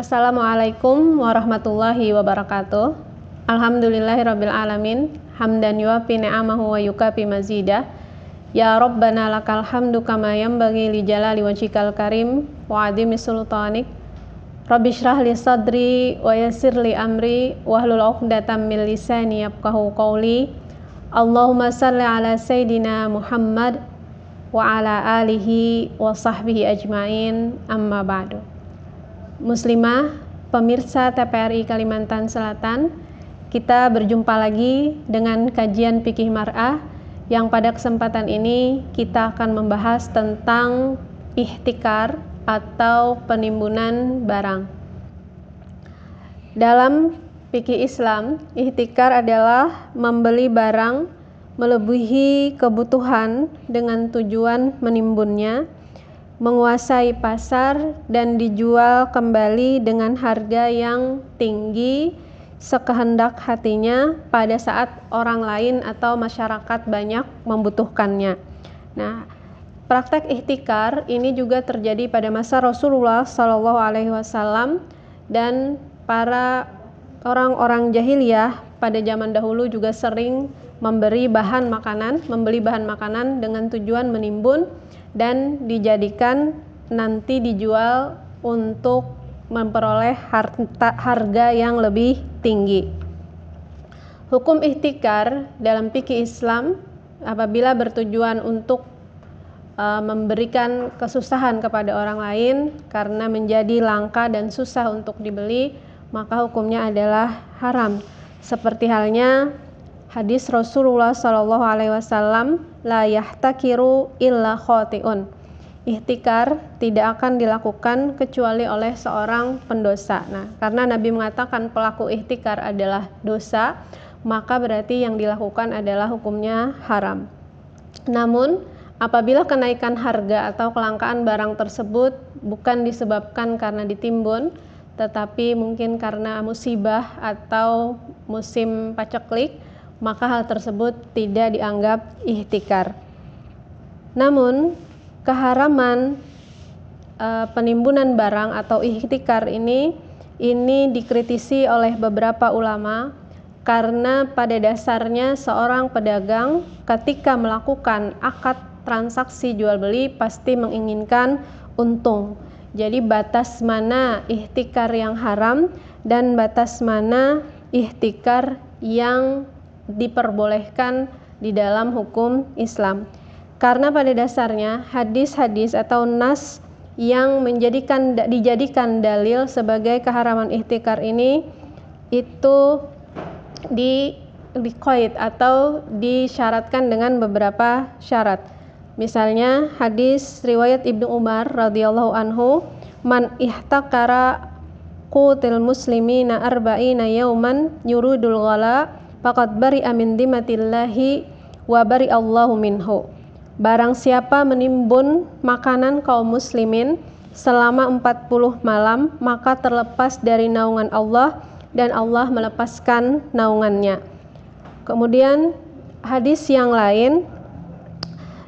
Assalamualaikum warahmatullahi wabarakatuh. Alhamdulillahirabbil alamin, hamdan yuwafi ni'amahu wa yukafi mazidah. Ya Rabbana lakal hamdu kama yanbaghi li jalali wajhikal karim wa 'azimi sultanik. Rabbi shrah li sadri wa yassir li amri wahlul 'uqdatam min lisani yafqahu qawli. Allahumma shalli ala sayidina Muhammad wa ala alihi wa sahbihi ajmain, amma ba'du. Muslimah, pemirsa TPRI Kalimantan Selatan, kita berjumpa lagi dengan kajian Fikih Mar'ah yang pada kesempatan ini kita akan membahas tentang ihtikar atau penimbunan barang. Dalam fikih Islam, ihtikar adalah membeli barang melebihi kebutuhan dengan tujuan menimbunnya, menguasai pasar dan dijual kembali dengan harga yang tinggi sekehendak hatinya pada saat orang lain atau masyarakat banyak membutuhkannya. Nah, praktek ihtikar ini juga terjadi pada masa Rasulullah SAW dan para orang-orang jahiliyah pada zaman dahulu juga sering membeli bahan makanan dengan tujuan menimbun dan dijadikan nanti dijual untuk memperoleh harga yang lebih tinggi. Hukum ihtikar dalam fikih Islam apabila bertujuan untuk memberikan kesusahan kepada orang lain karena menjadi langka dan susah untuk dibeli, maka hukumnya adalah haram. Seperti halnya hadis Rasulullah SAW, la yahtakiru illa khotiun. Ihtikar tidak akan dilakukan kecuali oleh seorang pendosa. Nah, karena Nabi mengatakan pelaku ihtikar adalah dosa, maka berarti yang dilakukan adalah hukumnya haram. Namun, apabila kenaikan harga atau kelangkaan barang tersebut bukan disebabkan karena ditimbun, tetapi mungkin karena musibah atau musim paceklik, maka hal tersebut tidak dianggap ihtikar. Namun, keharaman penimbunan barang atau ihtikar ini dikritisi oleh beberapa ulama karena pada dasarnya seorang pedagang ketika melakukan akad transaksi jual beli pasti menginginkan untung. Jadi batas mana ihtikar yang haram dan batas mana ihtikar yang diperbolehkan di dalam hukum Islam. Karena pada dasarnya hadis-hadis atau nas yang dijadikan dalil sebagai keharaman ihtikar ini itu diqaid atau disyaratkan dengan beberapa syarat. Misalnya hadis riwayat Ibnu Umar radhiyallahu anhu, man ihtakara qutil muslimina arba'ina yauman yuridul ghala faqad bari'a min dimatillahi wa bari'allahu minhu. Barang siapa menimbun makanan kaum muslimin selama 40 malam, maka terlepas dari naungan Allah dan Allah melepaskan naungannya. Kemudian hadis yang lain,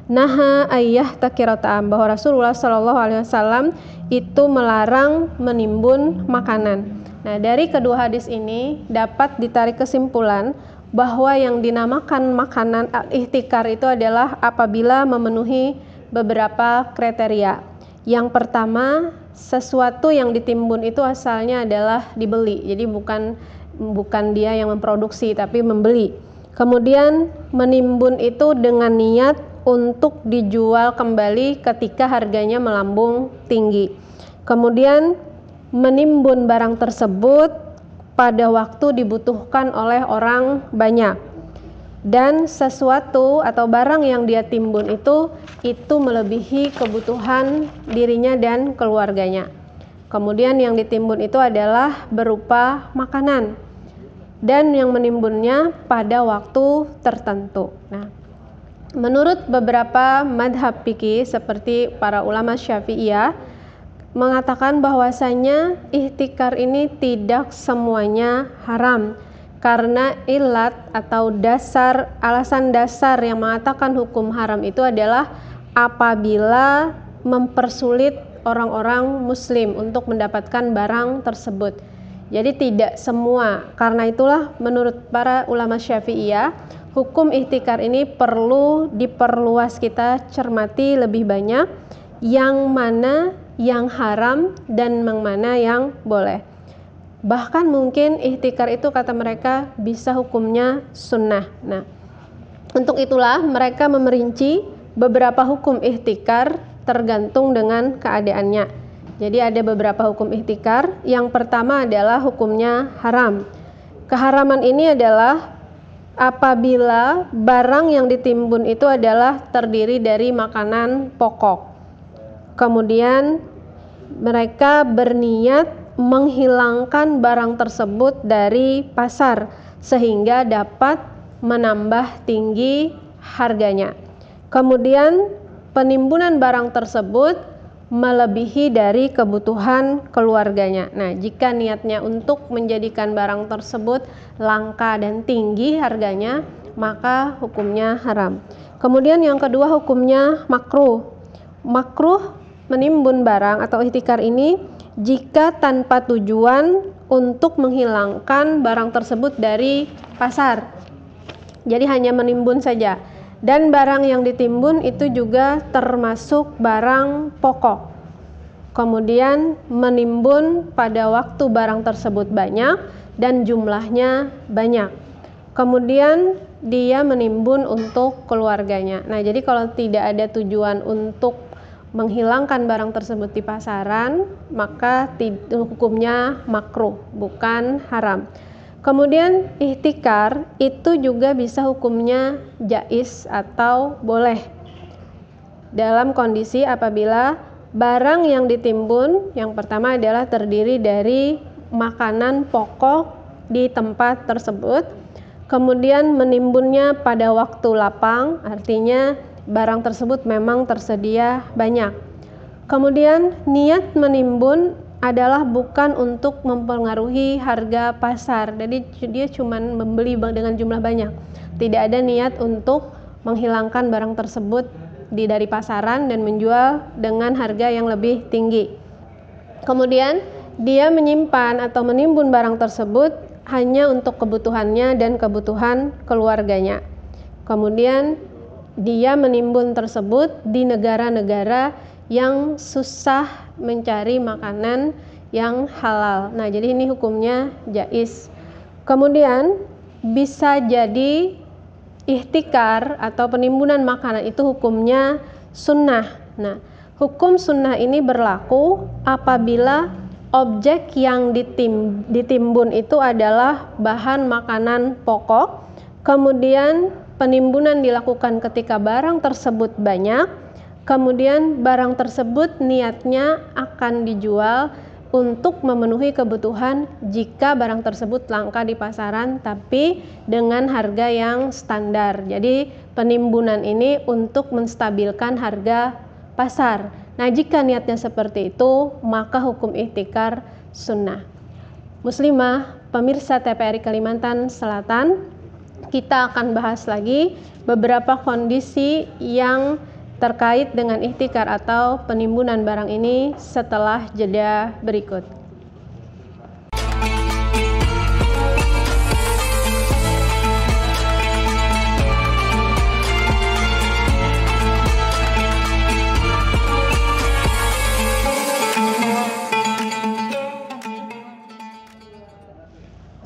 naha ayyah takiratam, bahwa Rasulullah SAW itu melarang menimbun makanan. Nah, dari kedua hadis ini dapat ditarik kesimpulan bahwa yang dinamakan makanan ihtikar itu adalah apabila memenuhi beberapa kriteria. Yang pertama, sesuatu yang ditimbun itu asalnya adalah dibeli. Jadi bukan dia yang memproduksi tapi membeli. Kemudian menimbun itu dengan niat untuk dijual kembali ketika harganya melambung tinggi. Kemudian menimbun barang tersebut pada waktu dibutuhkan oleh orang banyak, dan sesuatu atau barang yang dia timbun itu melebihi kebutuhan dirinya dan keluarganya. Kemudian yang ditimbun itu adalah berupa makanan dan yang menimbunnya pada waktu tertentu. Nah, menurut beberapa madhab fikih seperti para ulama Syafi'iyah mengatakan bahwasanya ihtikar ini tidak semuanya haram karena ilat atau alasan dasar yang mengatakan hukum haram itu adalah apabila mempersulit orang-orang muslim untuk mendapatkan barang tersebut. Jadi tidak semua. Karena itulah menurut para ulama Syafi'iyah, hukum ihtikar ini perlu diperluas, kita cermati lebih banyak yang mana yang haram dan yang mana yang boleh. Bahkan mungkin ihtikar itu kata mereka bisa hukumnya sunnah. Nah, untuk itulah mereka memerinci beberapa hukum ihtikar tergantung dengan keadaannya. Jadi ada beberapa hukum ihtikar. Yang pertama adalah hukumnya haram. Keharaman ini adalah apabila barang yang ditimbun itu adalah terdiri dari makanan pokok. Kemudian mereka berniat menghilangkan barang tersebut dari pasar sehingga dapat menambah tinggi harganya. Kemudian penimbunan barang tersebut melebihi dari kebutuhan keluarganya. Nah, jika niatnya untuk menjadikan barang tersebut langka dan tinggi harganya, maka hukumnya haram. Kemudian yang kedua hukumnya makruh. Makruh menimbun barang atau ihtikar ini jika tanpa tujuan untuk menghilangkan barang tersebut dari pasar. Jadi hanya menimbun saja. Dan barang yang ditimbun itu juga termasuk barang pokok. Kemudian menimbun pada waktu barang tersebut banyak dan jumlahnya banyak. Kemudian dia menimbun untuk keluarganya. Nah, jadi kalau tidak ada tujuan untuk menghilangkan barang tersebut di pasaran, maka hukumnya makruh, bukan haram. Kemudian ihtikar itu juga bisa hukumnya jaiz atau boleh dalam kondisi apabila barang yang ditimbun yang pertama adalah terdiri dari makanan pokok di tempat tersebut, kemudian menimbunnya pada waktu lapang, artinya barang tersebut memang tersedia banyak. Kemudian niat menimbun adalah bukan untuk mempengaruhi harga pasar, jadi dia cuma membeli dengan jumlah banyak, tidak ada niat untuk menghilangkan barang tersebut dari pasaran dan menjual dengan harga yang lebih tinggi. Kemudian dia menyimpan atau menimbun barang tersebut hanya untuk kebutuhannya dan kebutuhan keluarganya. Kemudian dia menimbun tersebut di negara-negara yang susah mencari makanan yang halal. Nah, jadi ini hukumnya jaiz. Kemudian bisa jadi ihtikar atau penimbunan makanan itu hukumnya sunnah. Nah, hukum sunnah ini berlaku apabila objek yang ditimbun itu adalah bahan makanan pokok, kemudian penimbunan dilakukan ketika barang tersebut banyak, kemudian barang tersebut niatnya akan dijual untuk memenuhi kebutuhan jika barang tersebut langka di pasaran tapi dengan harga yang standar. Jadi penimbunan ini untuk menstabilkan harga pasar. Nah, jika niatnya seperti itu, maka hukum ihtikar sunnah. Muslimah, pemirsa TPRI Kalimantan Selatan, kita akan bahas lagi beberapa kondisi yang terkait dengan ihtikar atau penimbunan barang ini setelah jeda berikut.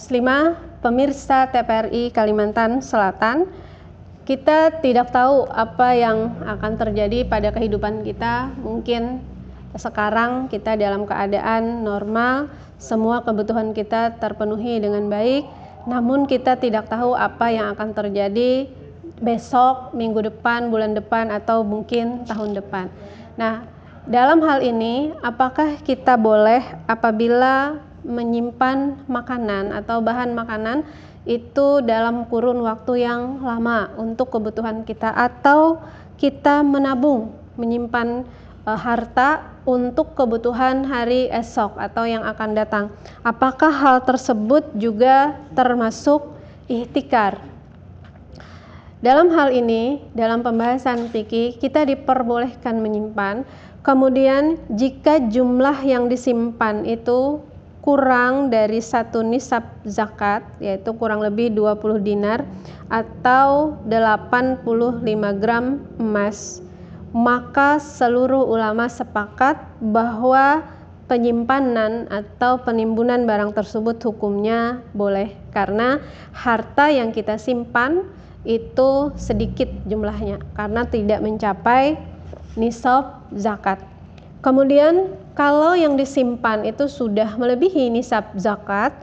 Muslimah, pemirsa TPRI Kalimantan Selatan, kita tidak tahu apa yang akan terjadi pada kehidupan kita. Mungkin sekarang kita dalam keadaan normal, semua kebutuhan kita terpenuhi dengan baik, namun kita tidak tahu apa yang akan terjadi besok, minggu depan, bulan depan, atau mungkin tahun depan. Nah, dalam hal ini, apakah kita boleh apabila menyimpan makanan atau bahan makanan itu dalam kurun waktu yang lama untuk kebutuhan kita, atau kita menabung, menyimpan harta untuk kebutuhan hari esok atau yang akan datang? Apakah hal tersebut juga termasuk ihtikar? Dalam hal ini, dalam pembahasan fikih, kita diperbolehkan menyimpan Kemudian jika jumlah yang disimpan itu kurang dari 1 nisab zakat, yaitu kurang lebih 20 dinar atau 85 gram emas, maka seluruh ulama sepakat bahwa penyimpanan atau penimbunan barang tersebut hukumnya boleh, karena harta yang kita simpan itu sedikit jumlahnya karena tidak mencapai nisab zakat. Kemudian kalau yang disimpan itu sudah melebihi nisab zakat,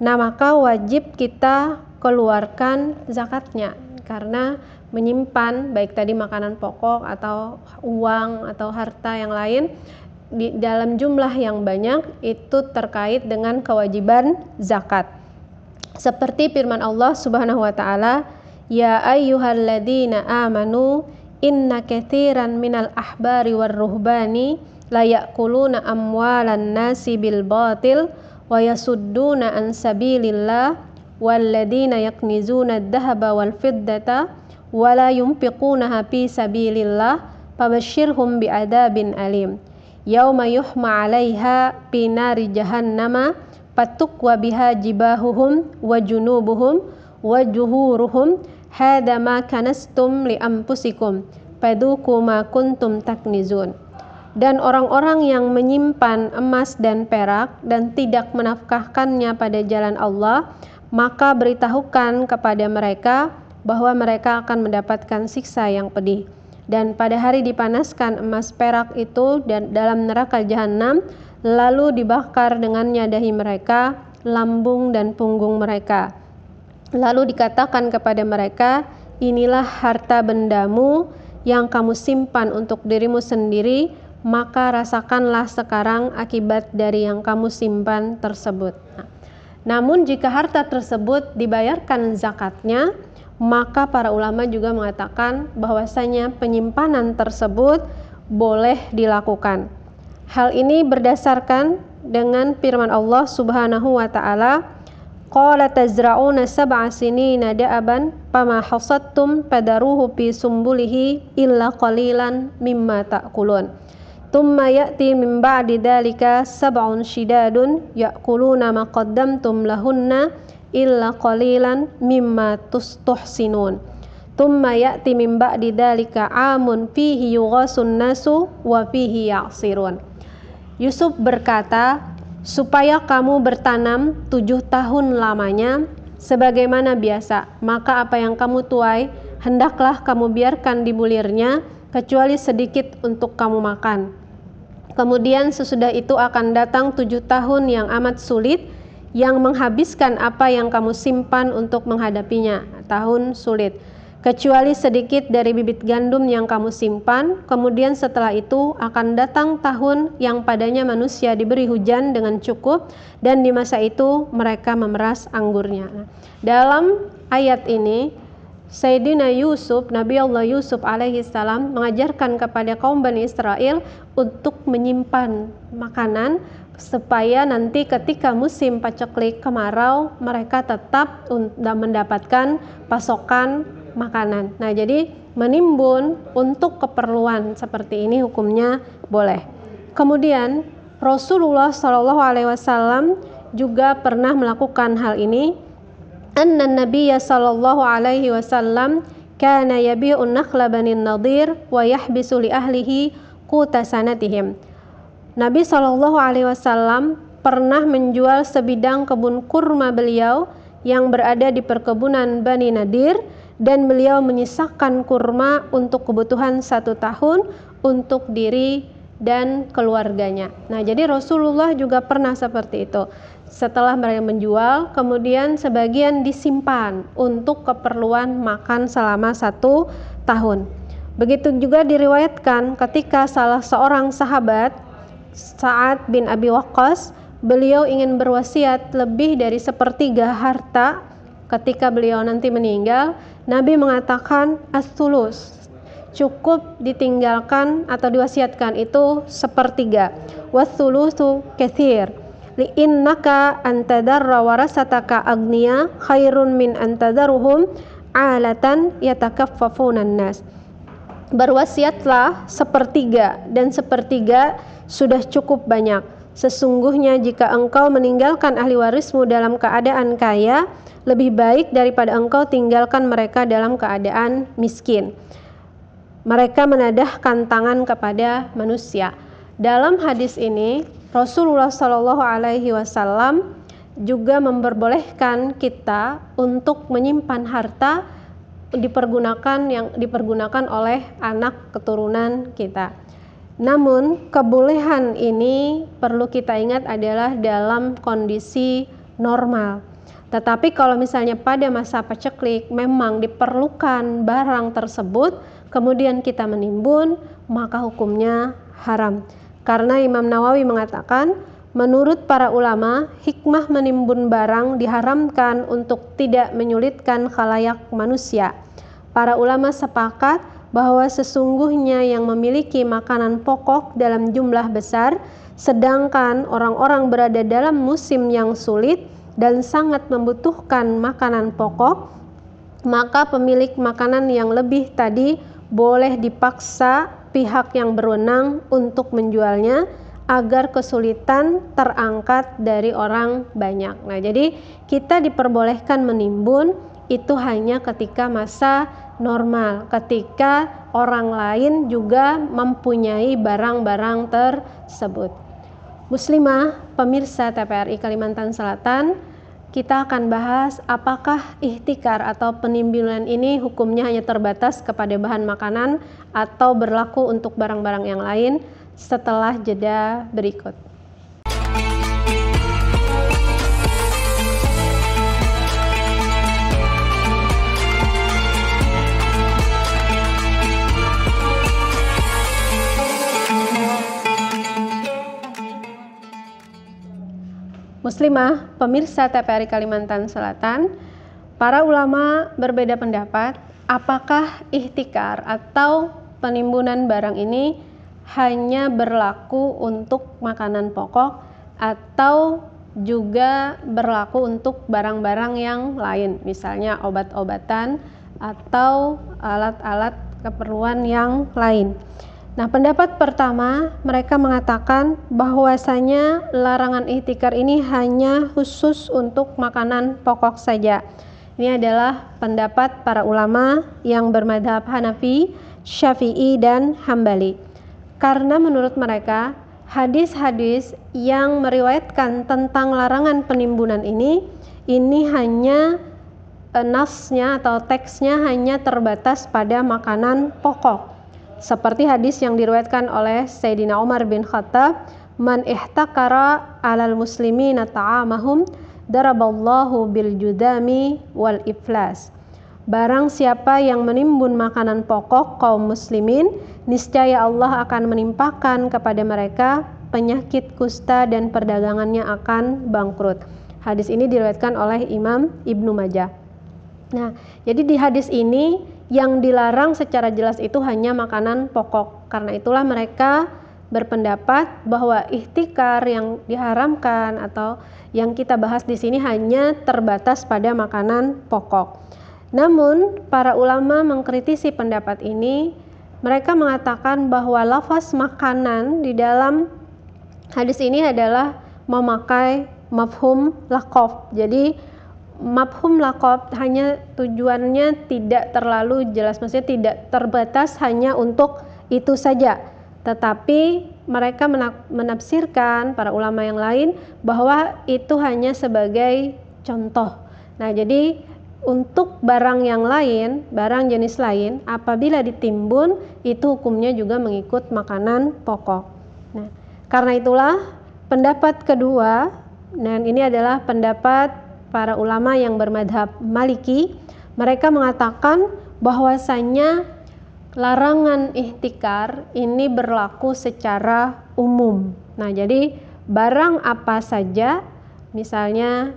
nah maka wajib kita keluarkan zakatnya, karena menyimpan baik tadi makanan pokok atau uang atau harta yang lain di dalam jumlah yang banyak itu terkait dengan kewajiban zakat. Seperti firman Allah Subhanahu wa taala, ya ayyuhalladzina amanu inna katsiran minal ahbari war ruhbani la ya'kuluna amwalan nasi bil batil wa yasudduna an sabilillah walladzina yaknizuna ad-dhahaba wal fiddata wa la yunfiqunaha fi sabilillah fabashshirhum bi'adzabin alim yauma yuhma 'alaiha fi nari jahannama fatukwa biha jibahuhum wa junubuhum wa juhuruhum hadza ma kanastum li anfusikum fadzuqu ma kuntum taknizun. Dan orang-orang yang menyimpan emas dan perak dan tidak menafkahkannya pada jalan Allah, maka beritahukan kepada mereka bahwa mereka akan mendapatkan siksa yang pedih. Dan pada hari dipanaskan emas perak itu dan dalam neraka jahanam, lalu dibakar dengannya dahi mereka, lambung dan punggung mereka. Lalu dikatakan kepada mereka, inilah harta bendamu yang kamu simpan untuk dirimu sendiri, maka rasakanlah sekarang akibat dari yang kamu simpan tersebut. Namun jika harta tersebut dibayarkan zakatnya, maka para ulama juga mengatakan bahwasanya penyimpanan tersebut boleh dilakukan. Hal ini berdasarkan dengan firman Allah Subhanahu wa taala, qala tazra'una sab'a sinina da'aban fama hasadtum fadaruhu fi sumbulihi illa qalilan mimma ta'kulun. Thumma ya'ti min ba'di dzalika sab'un shidadun ya'kuluna ma qaddamtum lahunna illa qalilan mimma tuhsinun. Thumma ya'ti min ba'di dzalika 'amun fihi yughasun nasu wa fihi ya'sirun. Yusuf berkata, supaya kamu bertanam 7 tahun lamanya sebagaimana biasa, maka apa yang kamu tuai hendaklah kamu biarkan di bulirnya kecuali sedikit untuk kamu makan. Kemudian sesudah itu akan datang 7 tahun yang amat sulit, yang menghabiskan apa yang kamu simpan untuk menghadapinya. Tahun sulit, kecuali sedikit dari bibit gandum yang kamu simpan. Kemudian setelah itu akan datang tahun yang padanya manusia diberi hujan dengan cukup, dan di masa itu mereka memeras anggurnya. Dalam ayat ini Sayyidina Yusuf, Nabi Allah Yusuf alaihi salam mengajarkan kepada kaum Bani Israel untuk menyimpan makanan supaya nanti ketika musim paceklik kemarau mereka tetap mendapatkan pasokan makanan. Nah, jadi menimbun untuk keperluan seperti ini hukumnya boleh. Kemudian Rasulullah SAW juga pernah melakukan hal ini. Anna Nabiyya sallallahu alaihi wasallam kana yabi'un nakhla Banin Nadir wa yahbisu li ahlihi quta sanatihim. Nabi sallallahu alaihi wasallam pernah menjual sebidang kebun kurma beliau yang berada di perkebunan Bani Nadir, dan beliau menyisakan kurma untuk kebutuhan 1 tahun untuk diri dan keluarganya. Nah, jadi Rasulullah juga pernah seperti itu. Setelah mereka menjual, kemudian sebagian disimpan untuk keperluan makan selama 1 tahun. Begitu juga diriwayatkan ketika salah seorang sahabat, Sa'ad bin Abi Waqqas, beliau ingin berwasiat lebih dari 1/3 harta ketika beliau nanti meninggal. Nabi mengatakan as-sulus, cukup ditinggalkan atau diwasiatkan itu 1/3. Was-sulusu katsir. Li'innaka antadarra warasataka agniya khairun min antadaruhum alatan yatakaffafunan nas. berwasiatlah sepertiga, dan sepertiga sudah cukup banyak. Sesungguhnya jika engkau meninggalkan ahli warismu dalam keadaan kaya, lebih baik daripada engkau tinggalkan mereka dalam keadaan miskin. Mereka menadahkan tangan kepada manusia. Dalam hadis ini Rasulullah Shallallahu Alaihi Wasallam juga memperbolehkan kita untuk menyimpan harta yang dipergunakan oleh anak keturunan kita. Namun kebolehan ini perlu kita ingat adalah dalam kondisi normal. Tetapi kalau misalnya pada masa paceklik memang diperlukan barang tersebut, kemudian kita menimbun, maka hukumnya haram. Karena Imam Nawawi mengatakan, menurut para ulama, hikmah menimbun barang diharamkan untuk tidak menyulitkan khalayak manusia. Para ulama sepakat bahwa sesungguhnya yang memiliki makanan pokok dalam jumlah besar, sedangkan orang-orang berada dalam musim yang sulit dan sangat membutuhkan makanan pokok, maka pemilik makanan yang lebih tadi boleh dipaksa pihak yang berwenang untuk menjualnya agar kesulitan terangkat dari orang banyak. Nah, jadi kita diperbolehkan menimbun itu hanya ketika masa normal, ketika orang lain juga mempunyai barang-barang tersebut. Muslimah, pemirsa TPRI Kalimantan Selatan, kita akan bahas apakah ihtikar atau penimbunan ini hukumnya hanya terbatas kepada bahan makanan atau berlaku untuk barang-barang yang lain setelah jeda berikut. Muslimah, pemirsa TPRI Kalimantan Selatan, para ulama berbeda pendapat apakah ihtikar atau penimbunan barang ini hanya berlaku untuk makanan pokok atau juga berlaku untuk barang-barang yang lain, misalnya obat-obatan atau alat-alat keperluan yang lain. Nah, pendapat pertama, mereka mengatakan bahwasanya larangan ihtikar ini hanya khusus untuk makanan pokok saja. Ini adalah pendapat para ulama yang bermadhab Hanafi, Syafi'i, dan Hambali. Karena menurut mereka, hadis-hadis yang meriwayatkan tentang larangan penimbunan ini hanya nasnya atau teksnya hanya terbatas pada makanan pokok. Seperti hadis yang diriwayatkan oleh Sayyidina Umar bin Khattab, man ihtakara alal muslimina ta'amahum daraballahu bil judami wal iflas. Barang siapa yang menimbun makanan pokok kaum muslimin, niscaya Allah akan menimpakan kepada mereka penyakit kusta dan perdagangannya akan bangkrut. Hadis ini diriwayatkan oleh Imam Ibnu Majah. Nah, jadi di hadis ini yang dilarang secara jelas itu hanya makanan pokok. Karena itulah mereka berpendapat bahwa ihtikar yang diharamkan atau yang kita bahas di sini hanya terbatas pada makanan pokok. Namun para ulama mengkritisi pendapat ini. Mereka mengatakan bahwa lafaz makanan di dalam hadis ini adalah memakai mafhum laqab. Jadi mafhum laqab hanya tujuannya tidak terlalu jelas, maksudnya tidak terbatas hanya untuk itu saja. Tetapi mereka menafsirkan, para ulama yang lain, bahwa itu hanya sebagai contoh. Nah, jadi untuk barang yang lain, barang jenis lain, apabila ditimbun, itu hukumnya juga mengikut makanan pokok. Nah, karena itulah pendapat kedua, dan ini adalah pendapat para ulama yang bermadhab Maliki, mereka mengatakan bahwasanya larangan ihtikar ini berlaku secara umum. Nah, jadi barang apa saja, misalnya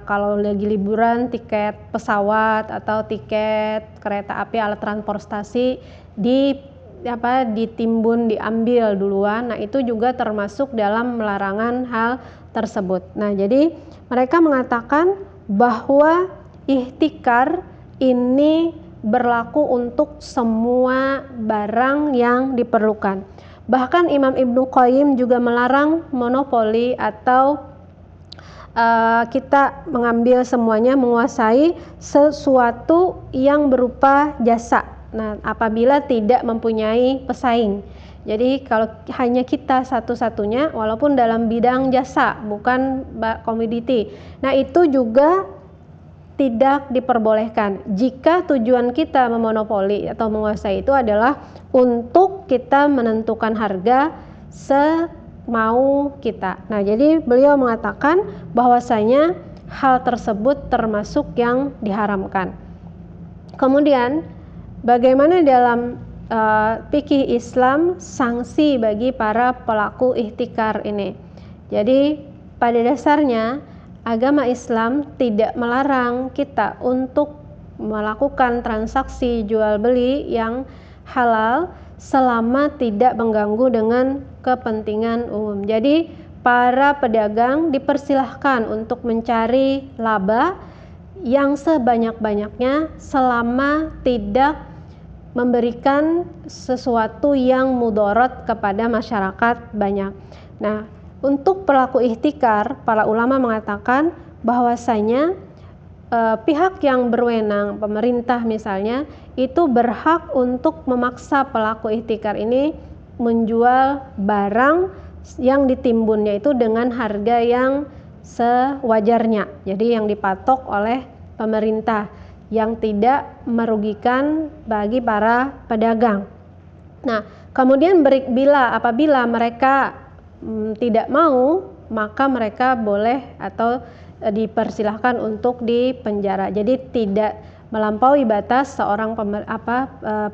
kalau lagi liburan, tiket pesawat atau tiket kereta api, alat transportasi ditimbun, diambil duluan. Nah, itu juga termasuk dalam larangan hal tersebut. Nah, jadi mereka mengatakan bahwa ihtikar ini berlaku untuk semua barang yang diperlukan. Bahkan Imam Ibnu Qayyim juga melarang monopoli atau kita mengambil semuanya, menguasai sesuatu yang berupa jasa. Nah, apabila tidak mempunyai pesaing. Jadi kalau hanya kita satu-satunya, walaupun dalam bidang jasa, bukan komoditi. Nah, itu juga tidak diperbolehkan jika tujuan kita memonopoli atau menguasai itu adalah untuk kita menentukan harga semau kita. Nah, jadi beliau mengatakan bahwasanya hal tersebut termasuk yang diharamkan. Kemudian bagaimana dalam fikih Islam sanksi bagi para pelaku ihtikar ini? Jadi pada dasarnya agama Islam tidak melarang kita untuk melakukan transaksi jual beli yang halal selama tidak mengganggu dengan kepentingan umum. Jadi para pedagang dipersilahkan untuk mencari laba yang sebanyak-banyaknya selama tidak memberikan sesuatu yang mudarat kepada masyarakat banyak. Nah, untuk pelaku ihtikar, para ulama mengatakan bahwasanya pihak yang berwenang, pemerintah misalnya, itu berhak untuk memaksa pelaku ihtikar ini menjual barang yang ditimbunnya itu dengan harga yang sewajarnya. Jadi yang dipatok oleh pemerintah, yang tidak merugikan bagi para pedagang. Nah, kemudian apabila mereka tidak mau, maka mereka boleh atau dipersilahkan untuk dipenjara. Jadi tidak melampaui batas seorang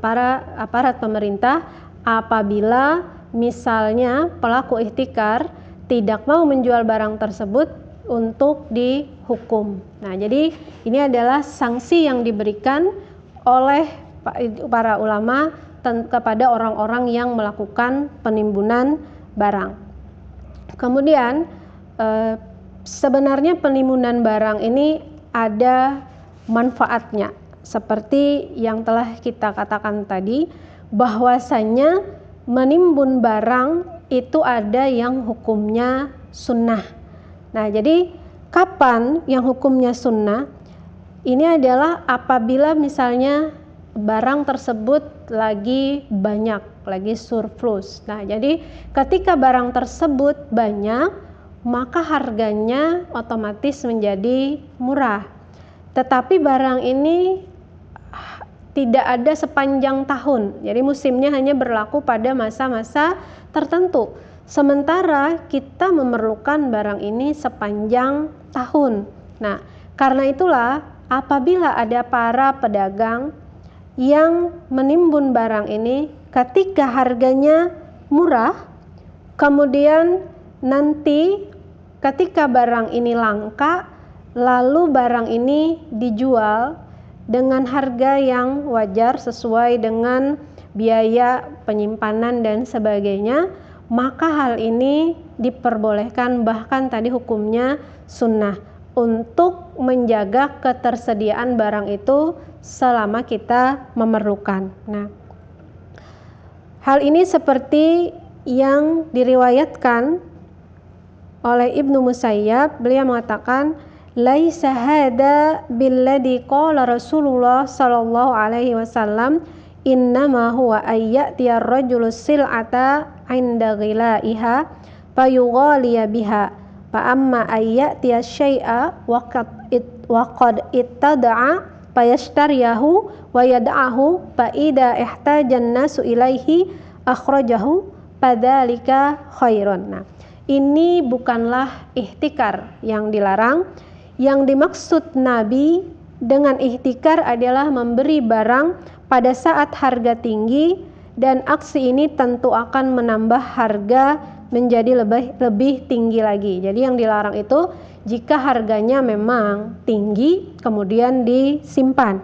para aparat pemerintah apabila misalnya pelaku ihtikar tidak mau menjual barang tersebut untuk dihukum. Nah, jadi ini adalah sanksi yang diberikan oleh para ulama kepada orang-orang yang melakukan penimbunan barang. Kemudian sebenarnya penimbunan barang ini ada manfaatnya, seperti yang telah kita katakan tadi, bahwasanya menimbun barang itu ada yang hukumnya sunnah. Nah, jadi kapan yang hukumnya sunnah? Ini adalah apabila misalnya barang tersebut lagi banyak, lagi surplus. Nah, jadi ketika barang tersebut banyak, maka harganya otomatis menjadi murah. Tetapi barang ini tidak ada sepanjang tahun. Jadi musimnya hanya berlaku pada masa-masa tertentu. Sementara kita memerlukan barang ini sepanjang tahun. Nah, karena itulah apabila ada para pedagang yang menimbun barang ini ketika harganya murah, kemudian nanti ketika barang ini langka, lalu barang ini dijual dengan harga yang wajar sesuai dengan biaya penyimpanan dan sebagainya, maka hal ini diperbolehkan, bahkan tadi hukumnya sunnah, untuk menjaga ketersediaan barang itu selama kita memerlukan. Nah, hal ini seperti yang diriwayatkan oleh Ibnu Musayyab, beliau mengatakan, laisa hada billadhi qala Rasulullah sallallahu alaihi wasallam, innama huwa ayyatiya ar-rajulu sil'ata 'inda ghilaiha fayughaliya biha, fa amma ayyatiya syai'a wa qad ittada'a fayashtariyahu wa yad'ahu fa idza ihtajan nasu ilaihi akhrajahu fadzalika khairun. Nah, ini bukanlah ihtikar yang dilarang. Yang dimaksud Nabi dengan ihtikar adalah memberi barang pada saat harga tinggi, dan aksi ini tentu akan menambah harga menjadi lebih tinggi lagi. Jadi yang dilarang itu jika harganya memang tinggi kemudian disimpan.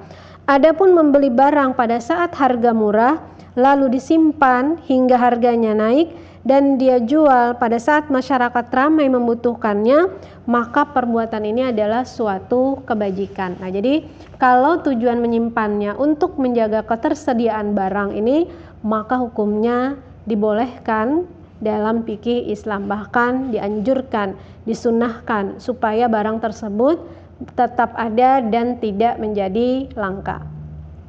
Adapun membeli barang pada saat harga murah lalu disimpan hingga harganya naik dan dia jual pada saat masyarakat ramai membutuhkannya, maka perbuatan ini adalah suatu kebajikan. Nah, jadi kalau tujuan menyimpannya untuk menjaga ketersediaan barang ini, maka hukumnya dibolehkan dalam fikih Islam, bahkan dianjurkan, disunnahkan supaya barang tersebut tetap ada dan tidak menjadi langka.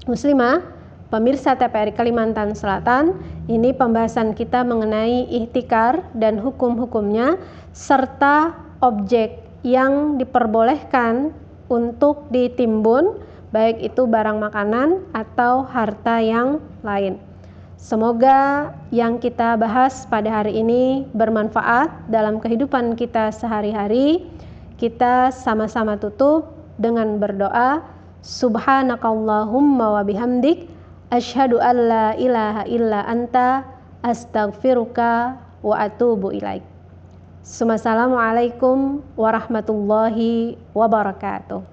Muslimah, pemirsa TPRI Kalimantan Selatan, ini pembahasan kita mengenai ihtikar dan hukum-hukumnya serta objek yang diperbolehkan untuk ditimbun, baik itu barang makanan atau harta yang lain. Semoga yang kita bahas pada hari ini bermanfaat dalam kehidupan kita sehari-hari. Kita sama-sama tutup dengan berdoa. Subhanakallahumma wa bihamdik, asyhadu an la ilaha illa anta, astaghfiruka wa atubu ilaik. Assalamualaikum warahmatullahi wabarakatuh.